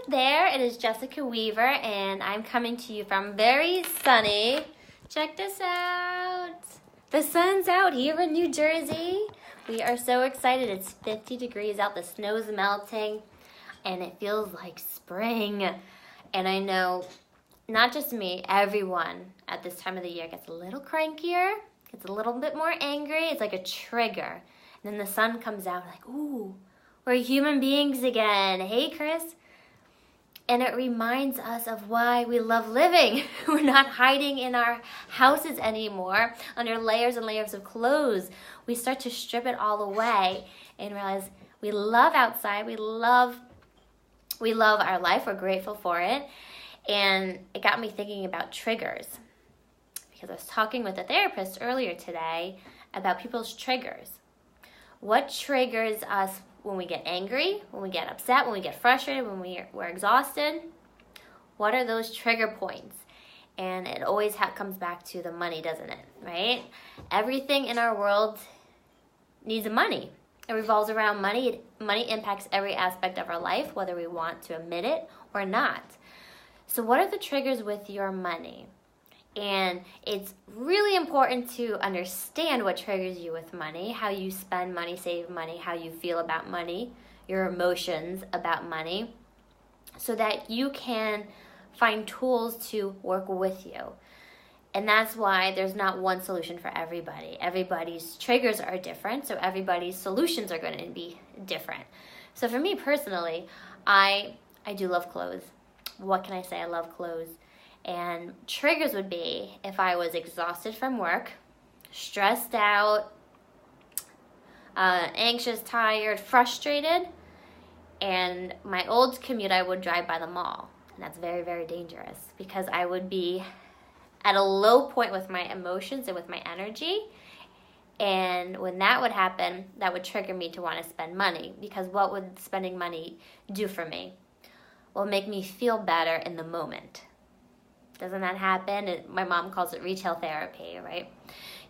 there, it is Jessica Weaver, and I'm coming to you from very sunny, check this out, the sun's out here in New Jersey. We are so excited. It's 50 degrees out, the snow's melting, and it feels like spring. And I know, not just me, everyone at this time of the year gets a little crankier, gets a little bit more angry. It's like a trigger. And then the sun comes out, like, ooh, we're human beings again. Hey, Chris. And it reminds us of why we love living. We're not hiding in our houses anymore under layers and layers of clothes. We start to strip it all away and realize we love outside. We love our life. We're grateful for it. And it got me thinking about triggers, because I was talking with a therapist earlier today about people's triggers. What triggers us when we get angry, when we get upset, when we get frustrated, when we're exhausted? What are those trigger points? And it always comes back to the money, doesn't it? Right? Everything in our world needs money. It revolves around money. Money impacts every aspect of our life, whether we want to admit it or not. So what are the triggers with your money? And it's really important to understand what triggers you with money, how you spend money, save money, how you feel about money, your emotions about money, so that you can find tools to work with you. And that's why there's not one solution for everybody. Everybody's triggers are different, so everybody's solutions are going to be different. So for me personally, I do love clothes. What can I say? I love clothes. And triggers would be if I was exhausted from work, stressed out, anxious, tired, frustrated, and my old commute, I would drive by the mall. And that's very, very dangerous, because I would be at a low point with my emotions and with my energy. And when that would happen, that would trigger me to want to spend money, because what would spending money do for me? Well, make me feel better in the moment. Doesn't that happen? My mom calls it retail therapy, right?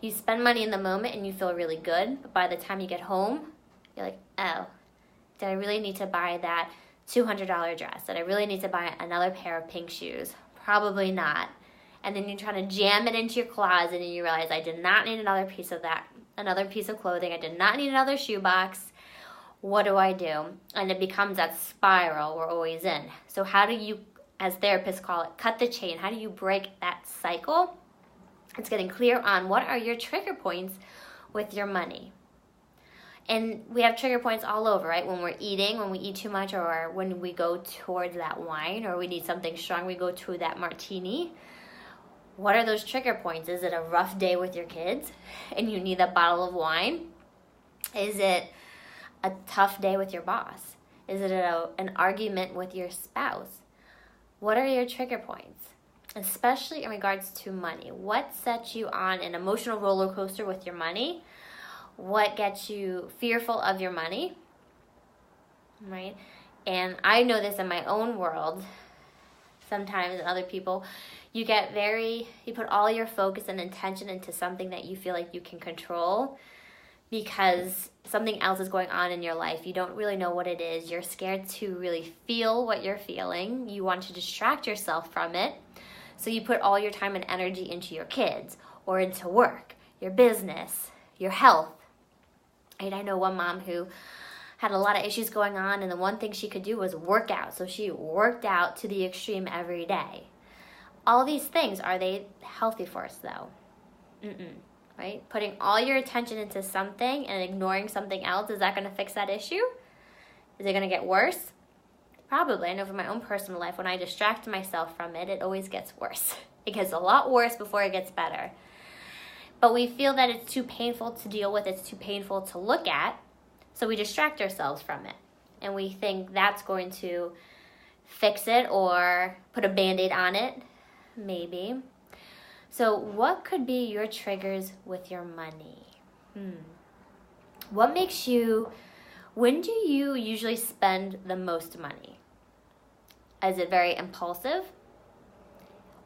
You spend money in the moment and you feel really good, but by the time you get home, you're like, oh, did I really need to buy that $200 dress? Did I really need to buy another pair of pink shoes? Probably not. And then you're trying to jam it into your closet and you realize, I did not need another piece of clothing. I did not need another shoebox. What do I do? And it becomes that spiral we're always in. So how do you, as therapists call it, cut the chain? How do you break that cycle? It's getting clear on what are your trigger points with your money. And we have trigger points all over, right? When we're eating, when we eat too much, or when we go towards that wine, or we need something strong, we go to that martini. What are those trigger points? Is it a rough day with your kids and you need that bottle of wine? Is it a tough day with your boss? Is it an argument with your spouse? What are your trigger points? Especially in regards to money. What sets you on an emotional roller coaster with your money? What gets you fearful of your money? Right? And I know this in my own world. Sometimes in other people, you put all your focus and intention into something that you feel like you can control, because something else is going on in your life. You don't really know what it is. You're scared to really feel what you're feeling. You want to distract yourself from it. So you put all your time and energy into your kids, or into work, your business, your health. And I know one mom who had a lot of issues going on, and the one thing she could do was work out. So she worked out to the extreme every day. All these things, are they healthy for us though? Right? Putting all your attention into something and ignoring something else, is that going to fix that issue? Is it going to get worse? Probably. I know from my own personal life, when I distract myself from it, it always gets worse. It gets a lot worse before it gets better. But we feel that it's too painful to deal with, it's too painful to look at, so we distract ourselves from it. And we think that's going to fix it or put a Band-Aid on it, maybe. So what could be your triggers with your money? When do you usually spend the most money? Is it very impulsive?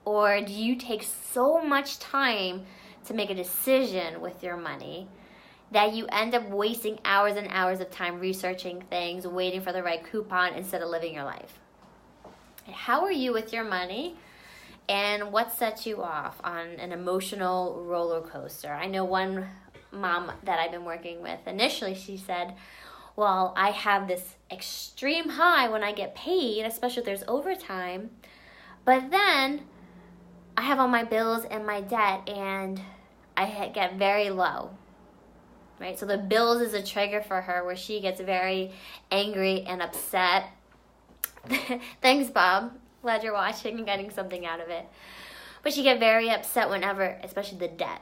Or do you take so much time to make a decision with your money that you end up wasting hours and hours of time researching things, waiting for the right coupon instead of living your life? How are you with your money? And what sets you off on an emotional roller coaster? I know one mom that I've been working with, initially she said, well, I have this extreme high when I get paid, especially if there's overtime, but then I have all my bills and my debt and I get very low, right? So the bills is a trigger for her where she gets very angry and upset. Thanks, Bob. Glad you're watching and getting something out of it. But she get very upset whenever, especially the debt.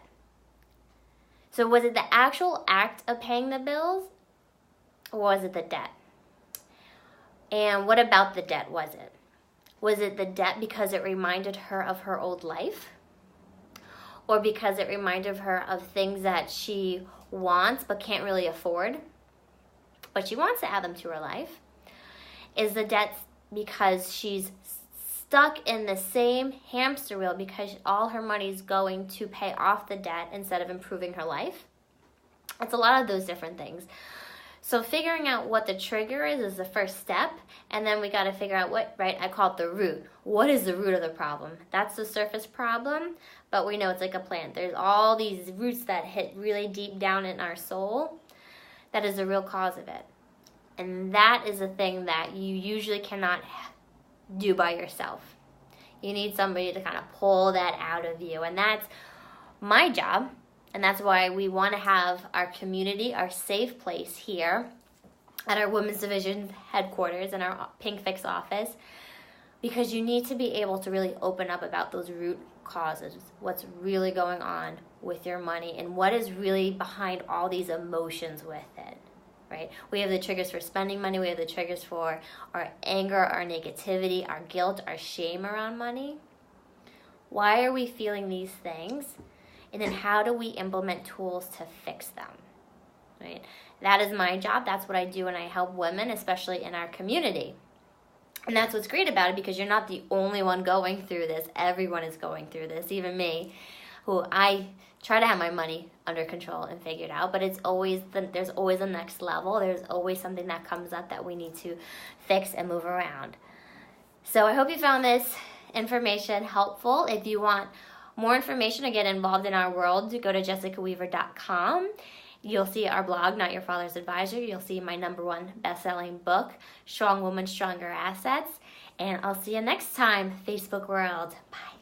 So was it the actual act of paying the bills, or was it the debt? And what about the debt was it? Was it the debt because it reminded her of her old life? Or because it reminded her of things that she wants but can't really afford, but she wants to add them to her life? Is the debt because she's stuck in the same hamster wheel because all her money's going to pay off the debt instead of improving her life? It's a lot of those different things. So figuring out what the trigger is the first step, and then we got to figure out what, right, I call it the root. What is the root of the problem? That's the surface problem, but we know it's like a plant. There's all these roots that hit really deep down in our soul. That is the real cause of it. And that is a thing that you usually cannot do by yourself. You need somebody to kind of pull that out of you, and that's my job. And that's why we want to have our community, our safe place here at our Women's Division headquarters and our Pink Fix office, because you need to be able to really open up about those root causes, what's really going on with your money and what is really behind all these emotions with it, right? We have the triggers for spending money. We have the triggers for our anger, our negativity, our guilt, our shame around money. Why are we feeling these things? And then how do we implement tools to fix them, right? That is my job. That's what I do when I help women, especially in our community. And that's what's great about it, because you're not the only one going through this. Everyone is going through this, even me, who I try to have my money under control and figured out, but there's always a next level. There's always something that comes up that we need to fix and move around. So I hope you found this information helpful. If you want more information or get involved in our world, go to jessicaweaver.com. You'll see our blog, Not Your Father's Advisor. You'll see my #1 best-selling book, Strong Woman, Stronger Assets. And I'll see you next time, Facebook world. Bye.